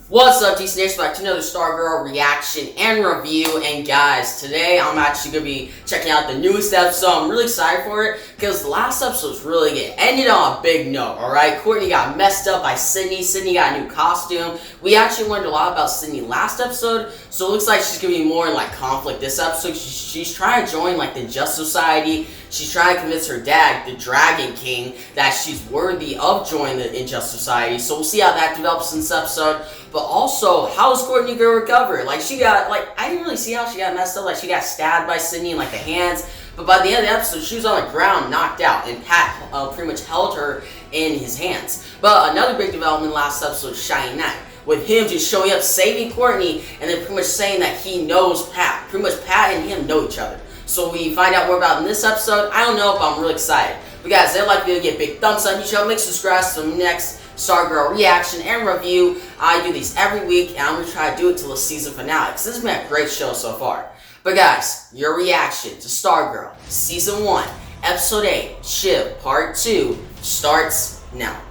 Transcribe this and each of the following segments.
What's up, DC Nation? Back to another Stargirl reaction and review. And guys, today I'm actually going to be checking out the newest episode. I'm really excited for it because the last episode was really good. Ended on a big note, alright? Courtney got messed up by Sydney. Sydney got a new costume. We actually learned a lot about Sydney last episode, so it looks like she's going to be more in like conflict this episode. She's trying to join like the Justice Society. She's trying to convince her dad, the Dragon King, that she's worthy of joining the Injustice Society. So we'll see how that develops in this episode. But also, how is Courtney gonna recover? Like, she got, like, I didn't really see how she got messed up. Like, she got stabbed by Sydney in, like, the hands. But by the end of the episode, she was on the ground, knocked out. And Pat pretty much held her in his hands. But another big development last episode, Shining Knight. With him just showing up, saving Courtney, and then pretty much saying that he knows Pat. Pretty much Pat and him know each other. So we find out more about in this episode. I don't know, but I'm really excited. But guys, if you like the video, get a big thumbs up. You should make subscribe to the next Stargirl reaction and review. I do these every week, and I'm going to try to do it till the season finale, because this has been a great show so far. But guys, your reaction to Stargirl Season 1, Episode 8, Shiv, Part 2, starts now.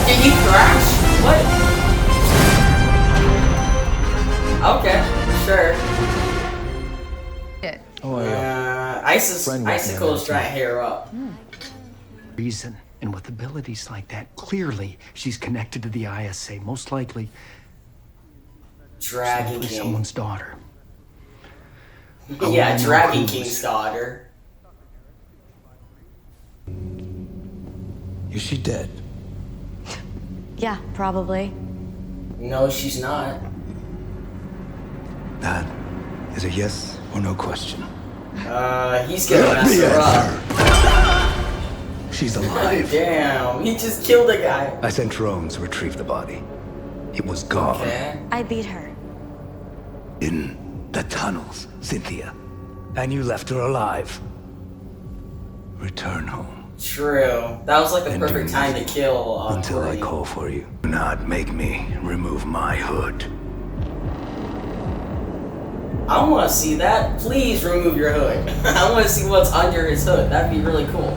Did you crash? What? Okay, sure. Icicle's trying to hair her up. Reason, and with abilities like that, clearly she's connected to the ISA. Most likely, Dragon King. Someone's daughter. Yeah, Dragon King's daughter. Is she dead? Yeah, probably. No, she's not. That is a yes or no question. He's gonna mess her up. She's alive. Damn, he just killed a guy. I sent drones to retrieve the body. It was gone. Okay. I beat her. In the tunnels, Cynthia. And you left her alive. Return home. True. That was like the And perfect do time to kill until I Courtney. call for you. Do not make me remove my hood. I want to see that. Please remove your hood. I want to see what's under his hood. That'd be really cool.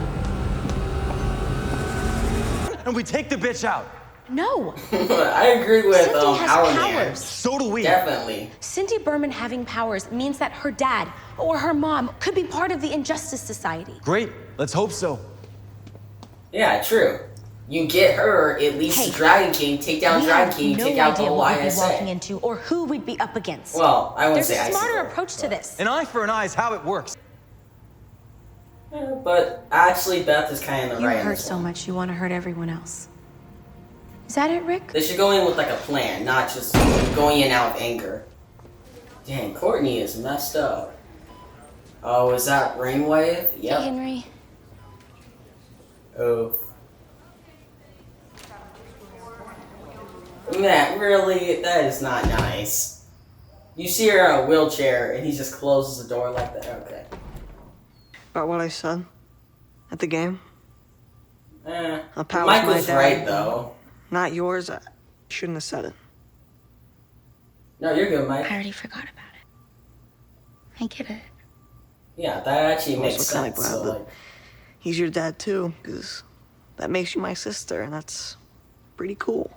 And we take the bitch out. No. I agree with Cindy has our man. powers. So do we. Definitely. Cindy Berman having powers means that her dad or her mom could be part of the Injustice Society. Great. Let's hope so. Yeah, true. You get her, at least Hey, the Dragon King, take down We Dragon have King, no take out the idea whole what we'd be walking ISA. into or who we'd be up against. Well, I wouldn't There's say a smarter Icicle, approach to this. An eye for an eye is how it works. Yeah, but actually, Beth is kind of in the You right. on hurt this so one. much you want to hurt everyone else. Is that it, Rick? They should go in with like a plan, not just going in out of anger. Dang, Courtney is messed up. Oh, is that Rainwave? Yep. Hey, Henry. Oh. Matt, really? That is not nice. You see her in a wheelchair and he just closes the door like that. Okay. About what I said at the game? Eh. I'll power Michael's my dad. right though. Not yours. I shouldn't have said it. No, you're good, Mike. I already forgot about it. I get it. Yeah, that actually I'm makes also kinda sense. glad So, that like, he's your dad too, because that makes you my sister, and that's pretty cool.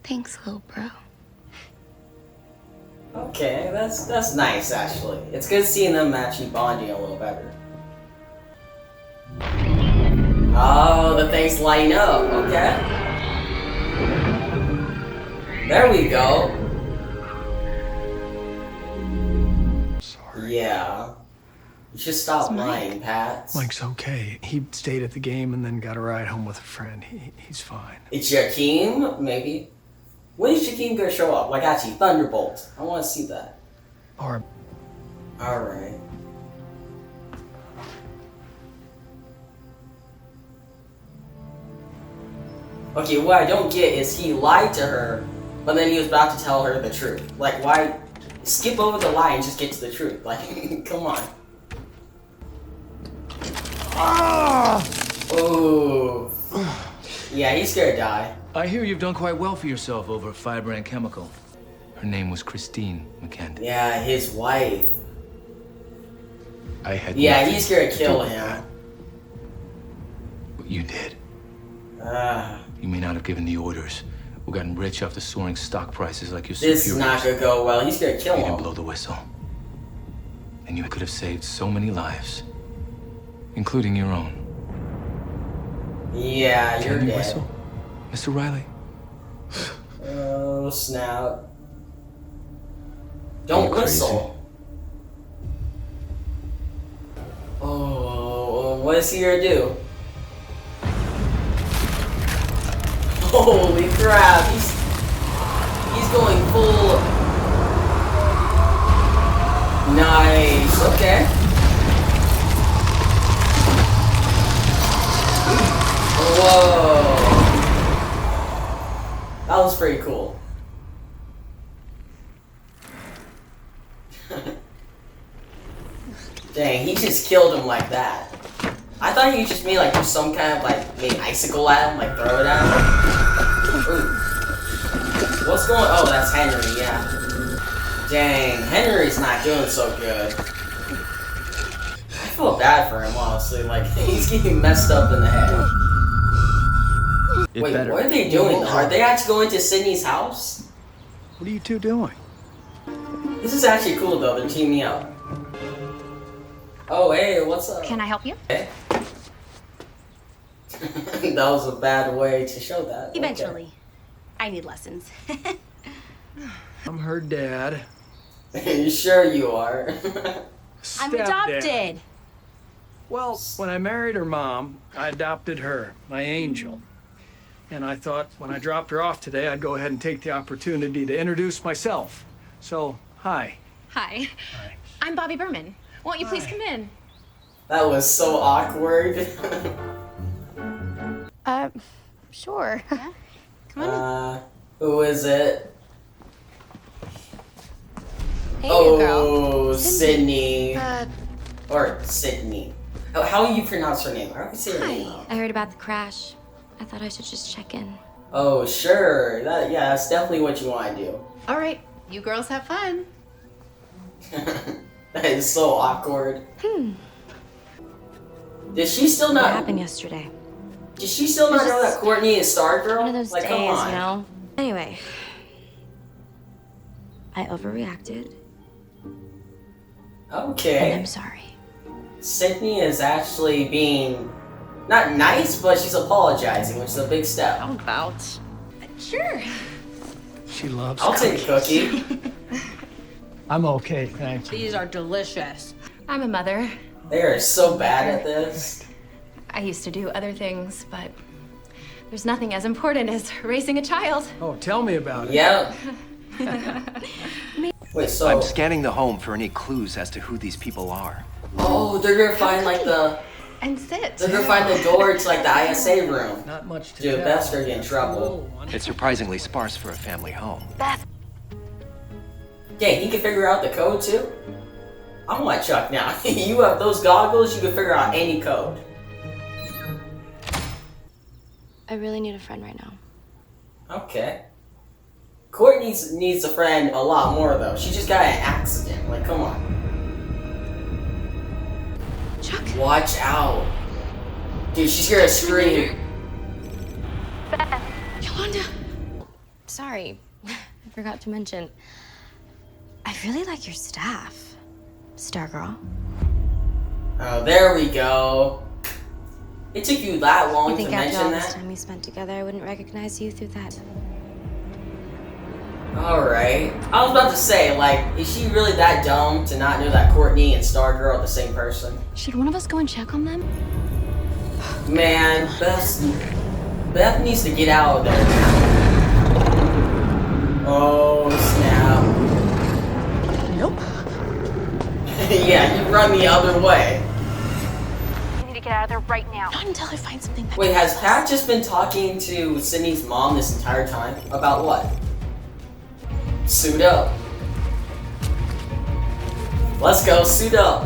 Thanks, little bro. okay, that's nice actually. It's good seeing them actually bonding a little better. Oh, the things line up. Okay. There we go. Sorry. Yeah. You should stop lying, Pat. Mike's okay. He stayed at the game and then got a ride home with a friend. He's fine. It's Jakeem, maybe. When is Jakeem gonna show up? Like actually, Thunderbolt. I want to see that. Or All right. Okay, what I don't get is he lied to her, but then he was about to tell her the truth. Like, why skip over the lie and just get to the truth? Like, come on. Oh. Yeah, he's gonna die. I hear you've done quite well for yourself over at Fiber and Chemical. Her name was Christine McKendy. Yeah, his wife. I had Yeah, nothing he's gonna to kill do with him. that. But you did. You may not have given the orders or gotten rich off the soaring stock prices like your This is superiors. not gonna go well. He's gonna kill You didn't him. blow the whistle. And you could have saved so many lives, including your own. Yeah, you're Can you dead. whistle, Mr. Riley? Oh, snap. Don't Are you crazy? whistle. Oh, what is he gonna do? Holy crap, he's going full. Nice, okay. Whoa. That was pretty cool. Dang, he just killed him like that. I thought he just made like do some kind of like maybe icicle at him, like throw it at him. Ooh. What's going? Oh, that's Henry. Yeah. Dang, Henry's not doing so good. I feel bad for him, honestly. Like he's getting messed up in the head. Wait, what are they doing? Are they actually going to Sydney's house? What are you two doing? This is actually cool though. They're teaming up. Oh, hey, what's up? Can I help you? Okay. That was a bad way to show that. Okay. Eventually. I need lessons. I'm her dad. You sure you are? I'm Stepdad. adopted. Well, when I married her mom, I adopted her, my angel. And I thought when I dropped her off today, I'd go ahead and take the opportunity to introduce myself. So, hi. Hi. Hi. I'm Bobby Berman. Won't you please come in? That was so awkward. Sure. Yeah? Come on Who is it? in. Hey, new girl. Oh, Sydney. Or Sydney. Oh, how do you pronounce her name? I don't say her name. I heard about the crash. I thought I should just check in. Oh, sure. Yeah, that's definitely what you want to do. All right. You girls have fun. That is so awkward. Did she still What not? happened yesterday? Did she still not know that Courtney is Stargirl? One of those like, days, come on. you know? Anyway. I overreacted. And Okay. I'm sorry. Sydney is actually being not nice, but she's apologizing, which is a big step. How about? Sure. She loves I'll take a cookie. I'm okay, thank you. These are delicious. I'm a mother. They are so bad at this. I used to do other things, but there's nothing as important as raising a child. Oh, tell me about it. Yep. Wait, so I'm scanning the home for any clues as to who these people are. oh, they're gonna find like the And sit. they're gonna find the door to like the ISA room. Not much to Dude, tell. Beth's gonna get in trouble. It's surprisingly sparse for a family home. Dang, he can figure out the code too? I want Chuck now. You have those goggles, you can figure out any code. I really need a friend right now. Okay. Courtney needs a friend a lot more though. She just got an accident. Like, come on. Chuck. Watch out. Dude, she's gonna scream. Yolanda. Sorry. I forgot to mention. I really like your staff, Stargirl. Oh, there we go. It took you that I long to think after all mention this that? time we spent together, I wouldn't recognize you through that. Alright. I was about to say, like, is she really that dumb to not know that Courtney and Stargirl are the same person? Should one of us go and check on them? Man, Beth needs to get out of there. Oh, snap. Nope. Yeah, you run the other way. You need to get out of there right now. Not until I find something better. Wait, has Pat just been talking to Sydney's mom this entire time? About what? Suit up. Let's go, suit up.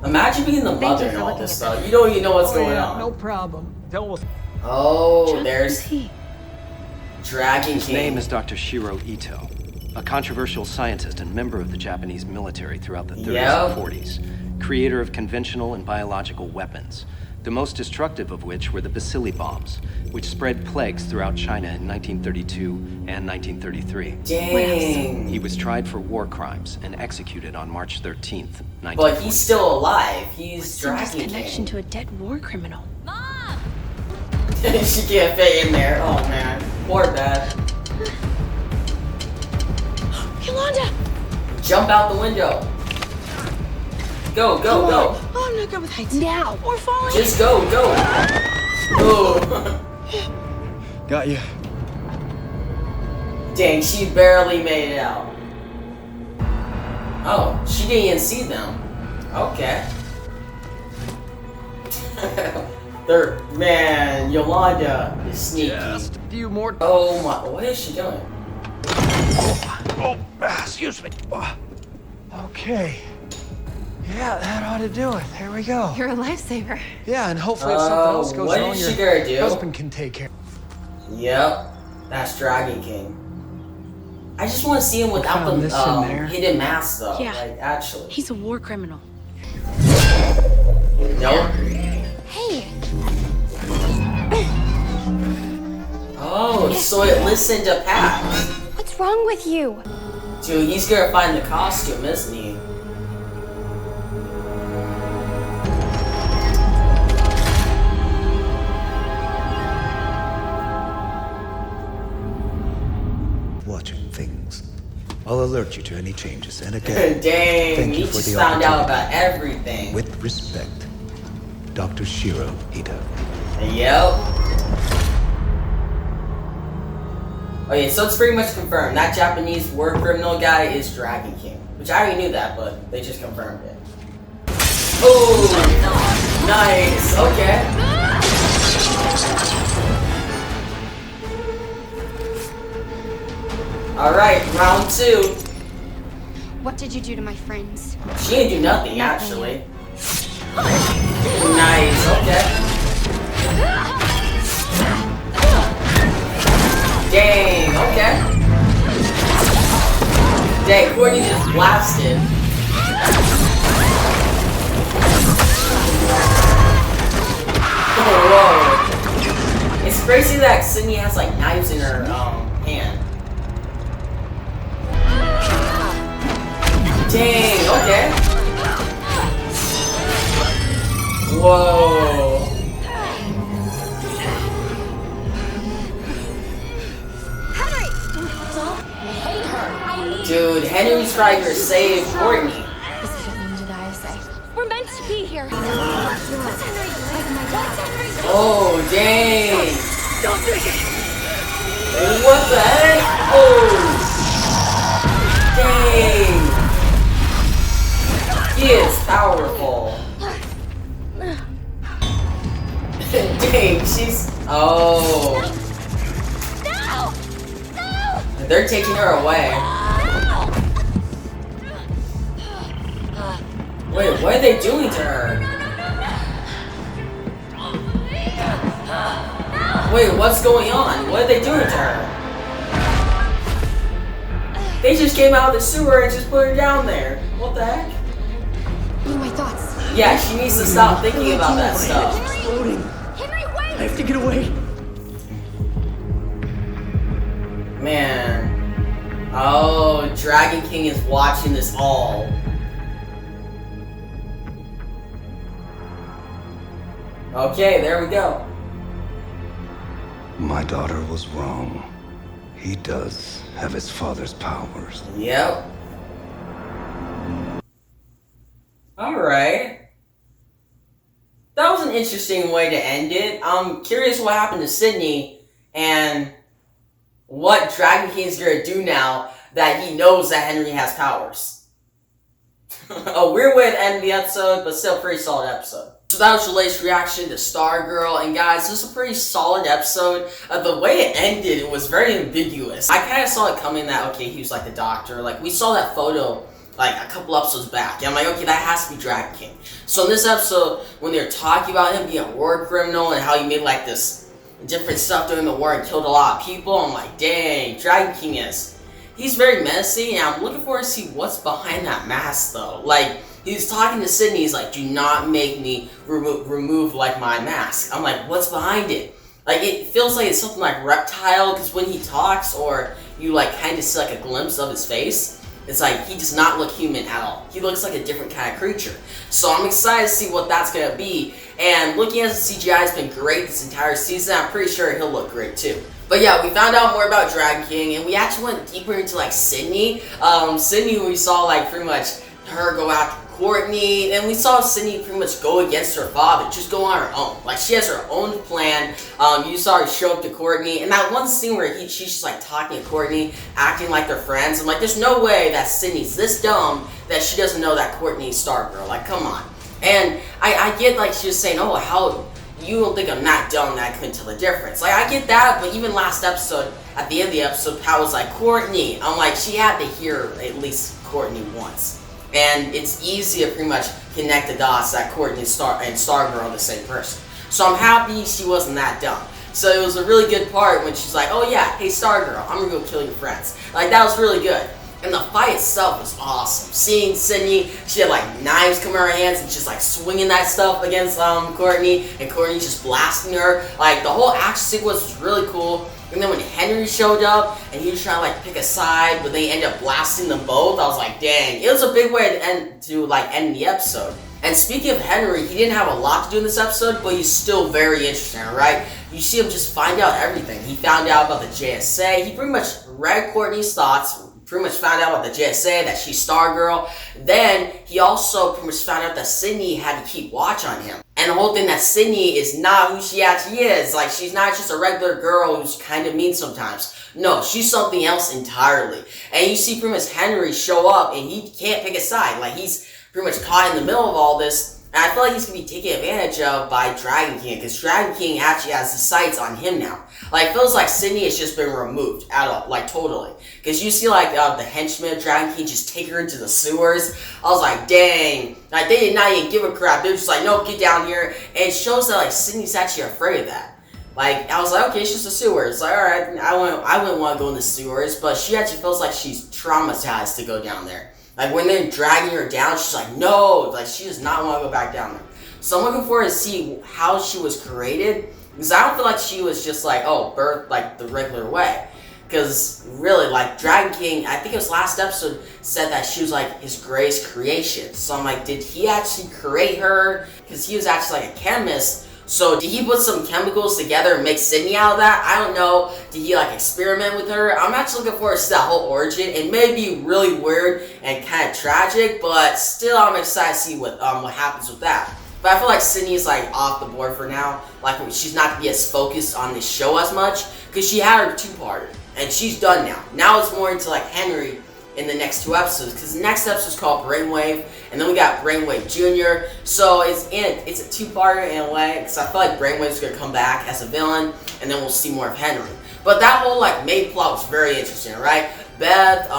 Imagine being the mother you and for all looking this at stuff. You don't even know what's going on. No problem. Don't. Oh, there's he? Dragon His King. name is Dr. Shiro Ito, a controversial scientist and member of the Japanese military throughout the 30s Yep. and 40s, creator of conventional and biological weapons. the most destructive of which were the Bacilli bombs, which spread plagues throughout China in 1932 and 1933. Dang. He was tried for war crimes and executed on March 13th, 1940. But he's still alive. He's What's Dragon his connection King. to a dead war criminal? Mom! She can't fit in there. Oh man. Poor Beth. Yolanda! Jump out the window. Go, go, go. Oh, I'm not good with heights. Now! We're falling! Just go, go. Oh. Got you. Dang, she barely made it out. Oh, she didn't even see them. Okay. Man, Yolanda is sneaky. Just a few more. Oh my, what is she doing? Excuse me. Okay. Yeah, that ought to do it. There we go. You're a lifesaver. Yeah, and hopefully if something else goes what wrong, is your she gonna do? husband can take care. Yep, that's Dragon King. I just want to see him without Found the this in there. hidden mask though. Yeah. Like, actually. He's a war criminal. Nope. Hey! Oh, so it listened to Pat. What's wrong with you? Dude, he's gonna find the costume, isn't he? Watching things. I'll alert you to any changes, and again, Dang, thank he you for just the found out opportunity. about everything. With respect, Dr. Shiro Ida. Yep. Okay, so it's pretty much confirmed. That Japanese war criminal guy is Dragon King. Which I already knew that, but they just confirmed it. Oh! Nice! Okay. Alright, round 2. What did you do to my friends? She didn't do nothing, actually. Nice, okay. Dang, okay. Dang, Courtney just blasted. Oh, whoa. It's crazy that Sydney has like knives in her hand. Dang, okay. Whoa. Dude, Henry Stryker saved Courtney. This is what ninja die, I say. We're meant to be here. What's Henry? Like my dad. Oh, dang. What the heck? Oh. Dang. He is powerful. Dang, she's... Oh. They're taking her away. Wait, what are they doing to her? Wait, what's going on? What are they doing to her? They just came out of the sewer and just put her down there. What the heck? What are my thoughts? Yeah, she needs to stop thinking about that stuff. Exploding. Henry, wait! I have to get away. Man. Oh, Dragon King is watching this all. Okay, there we go. My daughter was wrong. He does have his father's powers. Yep. Alright. That was an interesting way to end it. I'm curious what happened to Sydney and what Dragon King's gonna do now that he knows that Henry has powers. A weird way to end the episode, but still a pretty solid episode. So that was your latest reaction to Stargirl, and guys, this is a pretty solid episode. The way it ended, it was very ambiguous. I kind of saw it coming that, okay, he was like the doctor. Like, we saw that photo, like, a couple episodes back. And I'm like, okay, that has to be Dragon King. So in this episode, when they were talking about him being a war criminal and how he made, like, this different stuff during the war and killed a lot of people, I'm like, dang, Dragon King is... He's very menacing, and I'm looking forward to see what's behind that mask, though. Like, He's talking to Sydney, he's like, do not make me remove like my mask. I'm like, what's behind it? Like, it feels like it's something like reptile, because when he talks, or you like kind of see like a glimpse of his face, it's like he does not look human at all. He looks like a different kind of creature. So I'm excited to see what that's going to be. And looking at the CGI has been great this entire season. I'm pretty sure he'll look great too. But yeah, we found out more about Dragon King, and we actually went deeper into like Sydney. Sydney, we saw like pretty much her go after Courtney, and we saw Sydney pretty much go against her father, just go on her own. Like, she has her own plan. You saw her show up to Courtney, and that one scene where she's just like talking to Courtney, acting like they're friends. I'm like, there's no way that Sydney's this dumb that she doesn't know that Courtney's Stargirl. Like, come on. And I get like she was saying, oh, how you don't think I'm that dumb that I couldn't tell the difference. Like, I get that, but even last episode, at the end of the episode, Pat was like, Courtney. I'm like, she had to hear at least Courtney once. And it's easy to pretty much connect the dots that Courtney and Stargirl are the same person. So I'm happy she wasn't that dumb. So it was a really good part when she's like, oh yeah, hey Stargirl, I'm gonna go kill your friends. Like, that was really good. And the fight itself was awesome. Seeing Sydney, she had like knives coming out of her hands and just like swinging that stuff against Courtney, and Courtney just blasting her. Like, the whole action sequence was really cool. And then when Henry showed up and he was trying to like pick a side, but they ended up blasting them both, I was like, dang, it was a big way to end the episode. And speaking of Henry, he didn't have a lot to do in this episode, but he's still very interesting, right? You see him just find out everything. He found out about the JSA. He pretty much read Courtney's thoughts, pretty much found out about the JSA, that she's Stargirl. Then he also pretty much found out that Sydney had to keep watch on him. And the whole thing that Sydney is not who she actually is. Like, she's not just a regular girl who's kind of mean sometimes. No, she's something else entirely. And you see pretty much Henry show up and he can't pick a side. Like, he's pretty much caught in the middle of all this. And I feel like he's going to be taken advantage of by Dragon King, because Dragon King actually has the sights on him now. Like, it feels like Sydney has just been removed at all, like, totally. Because you see, like, the henchman of Dragon King just take her into the sewers. I was like, dang. Like, they did not even give a crap. They were just like, nope, get down here. And it shows that, like, Sydney's actually afraid of that. Like, I was like, okay, it's just a sewer. It's like, alright, I wouldn't want to go in the sewers, but she actually feels like she's traumatized to go down there. Like, when they're dragging her down, she's like, no, like, she does not want to go back down there. So I'm looking forward to see how she was created, because I don't feel like she was just like, oh, birthed like the regular way. Because really, like, Dragon King, I think it was last episode, said that she was like his greatest creation. So I'm like, did he actually create her? Because he was actually like a chemist. So did he put some chemicals together and make Sydney out of that? I don't know. Did he like experiment with her? I'm actually looking forward to that whole origin. It may be really weird and kind of tragic, but still I'm excited to see what happens with that. But I feel like Sydney's like off the board for now. Like, she's not gonna be as focused on this show as much, because she had her two-parter and she's done now. Now it's more into like Henry in the next two episodes, because the next episode is called Brainwave, and then we got Brainwave Jr. So it's a two-parter in a way, because I feel like Brainwave's gonna come back as a villain, and then we'll see more of Henry. But that whole like main plot was very interesting, right? Beth,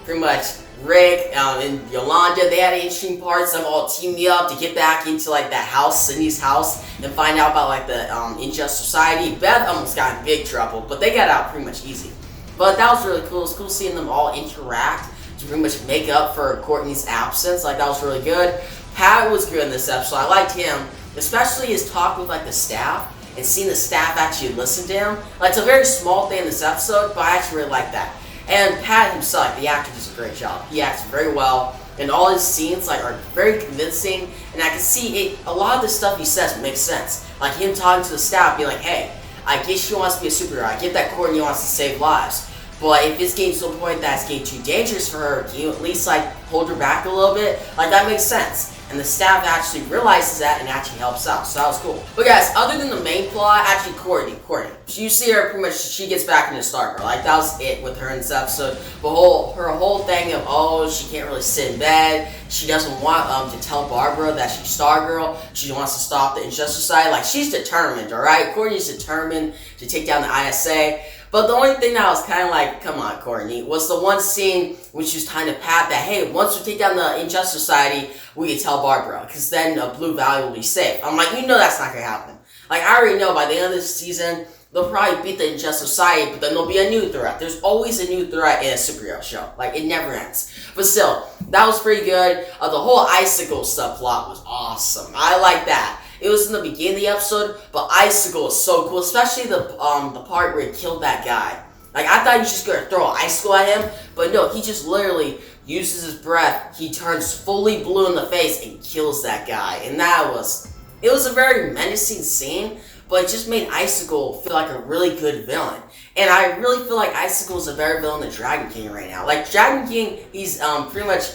pretty much Rick, and Yolanda, they had interesting parts of all teaming up to get back into like that house, Sydney's house, and find out about like the Unjust Society. Beth almost got in big trouble, but they got out pretty much easy. But that was really cool. It was cool seeing them all interact to pretty much make up for Courtney's absence. Like, that was really good. Pat was good in this episode. I liked him, especially his talk with like the staff, and seeing the staff actually listen to him. Like, it's a very small thing in this episode, but I actually really like that. And Pat himself, the actor, does a great job. He acts very well, and all his scenes like are very convincing. And I can see it. A lot of the stuff he says makes sense. Like him talking to the staff, being like, "Hey, I get she wants to be a superhero. I get that Courtney wants to save lives. But if it's getting to a point that's getting too dangerous for her, can you at least like hold her back a little bit?" Like, that makes sense. And the staff actually realizes that and actually helps out. So that was cool. But guys, other than the main plot, actually Courtney. So you see her pretty much, she gets back into Stargirl. Like, that was it with her in this episode. Her whole thing of, oh, she can't really sit in bed. She doesn't want to tell Barbara that she's Stargirl. She wants to stop the Injustice Society. Like, she's determined, alright? Courtney's determined to take down the ISA. But the only thing that I was kind of like, come on, Courtney, was the one scene when she was telling Pat that, hey, once we take down the Injustice Society, we can tell Barbara, because then Blue Valley will be safe. I'm like, you know that's not going to happen. Like, I already know by the end of this season, they'll probably beat the unjust society, but then there'll be a new threat. There's always a new threat in a superhero show. Like, it never ends. But still, that was pretty good. The whole Icicle subplot was awesome. I like that. It was in the beginning of the episode, but Icicle is so cool, especially the part where he killed that guy. Like, I thought he was just gonna throw an icicle at him, but no, he just literally uses his breath, he turns fully blue in the face and kills that guy. And it was a very menacing scene, but it just made Icicle feel like a really good villain. And I really feel like Icicle is a better villain than Dragon King right now. Like, Dragon King, he's pretty much,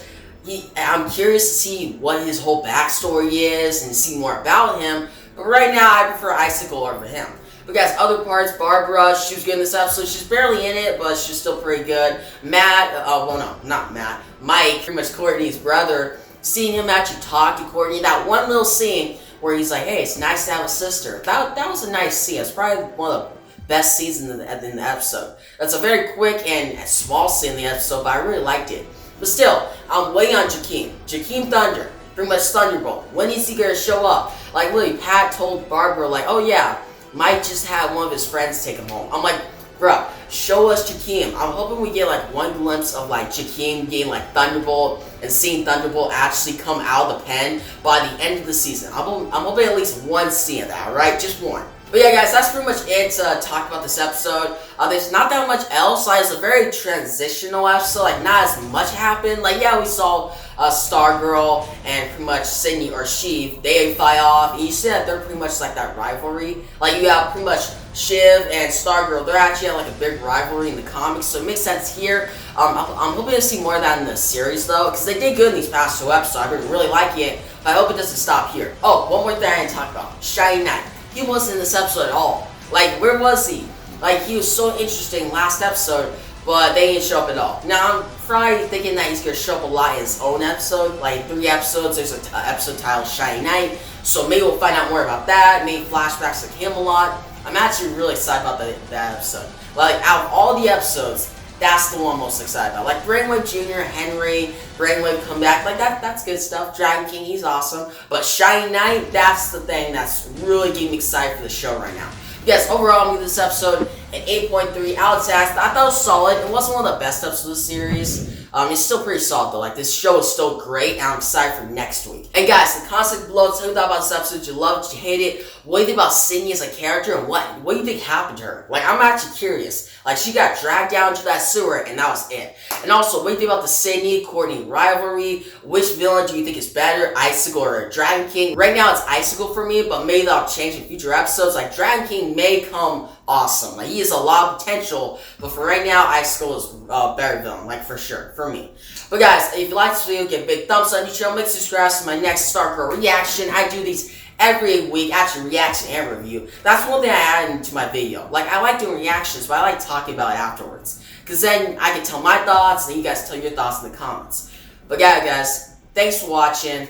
I'm curious to see what his whole backstory is and see more about him, but right now I prefer Icicle over him. But guys, other parts, Barbara, she was good in this episode. She's barely in it, but she's still pretty good. Matt, well no, not Matt, Mike, pretty much Courtney's brother, seeing him actually talk to Courtney, that one little scene where he's like, hey, it's nice to have a sister. That was a nice scene. It's probably one of the best scenes in the episode. That's a very quick and small scene in the episode, but I really liked it. But still, I'm waiting on Jakeem Thunder, pretty much Thunderbolt. When is he gonna show up? Like, literally, Pat told Barbara, like, oh yeah, Mike just had one of his friends take him home. I'm like, bruh, show us Jakeem. I'm hoping we get like one glimpse of like Jakeem getting like Thunderbolt and seeing Thunderbolt actually come out of the pen by the end of the season. I'm hoping at least one scene of that, alright? Just one. But yeah, guys, that's pretty much it to talk about this episode. There's not that much else. Like, it's a very transitional episode. Like, not as much happened. Like, yeah, we saw Stargirl and pretty much Sydney or Shiv. They fly off. And you see that they're pretty much like that rivalry. Like, you have pretty much Shiv and Stargirl. They're actually like a big rivalry in the comics. So it makes sense here. I'm hoping to see more of that in the series, though. Because they did good in these past 2 episodes. I've been really liking it. But I hope it doesn't stop here. Oh, one more thing I didn't talk about. Shiny Knight. He wasn't in this episode at all. Like, where was he? Like, he was so interesting last episode, but they didn't show up at all. Now, I'm probably thinking that he's gonna show up a lot in his own episode. Like, 3 episodes, there's an episode titled Shiny Knight, so maybe we'll find out more about that, maybe flashbacks to him a lot. I'm actually really excited about that episode. Like, out of all the episodes, that's the one I'm most excited about. Like, Brainwave Jr., Henry, Brainwave come back, like, that's good stuff. Dragon King, he's awesome. But Shiny Knight, that's the thing that's really getting me excited for the show right now. Yes, overall, I'm giving this episode an 8.3 out of 10. I thought it was solid. It wasn't one of the best episodes of the series. It's still pretty solid though. Like, this show is still great, and I'm excited for next week. And guys, in the comments below, tell me what you thought about this episode. Did you love it? Did you hate it? What do you think about Sydney as a character, and what do you think happened to her? Like, I'm actually curious. Like, she got dragged down into that sewer, and that was it. And also, what do you think about the Sydney Courtney rivalry? Which villain do you think is better, Icicle or Dragon King? Right now, it's Icicle for me, but maybe that'll change in future episodes. Like, Dragon King may come awesome. Like, he has a lot of potential, but for right now, Icicle is a better villain, like, for sure, for me. But guys, if you like this video, give a big thumbs up on the channel, make sure you subscribe to my next Stargirl reaction. I do these every week, actually reaction and review. That's one thing I add into my video. Like, I like doing reactions, but I like talking about it afterwards. Because then I can tell my thoughts, and you guys tell your thoughts in the comments. But yeah, guys, thanks for watching,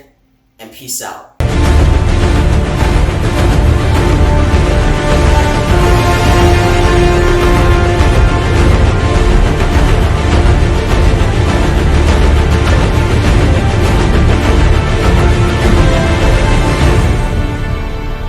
and peace out.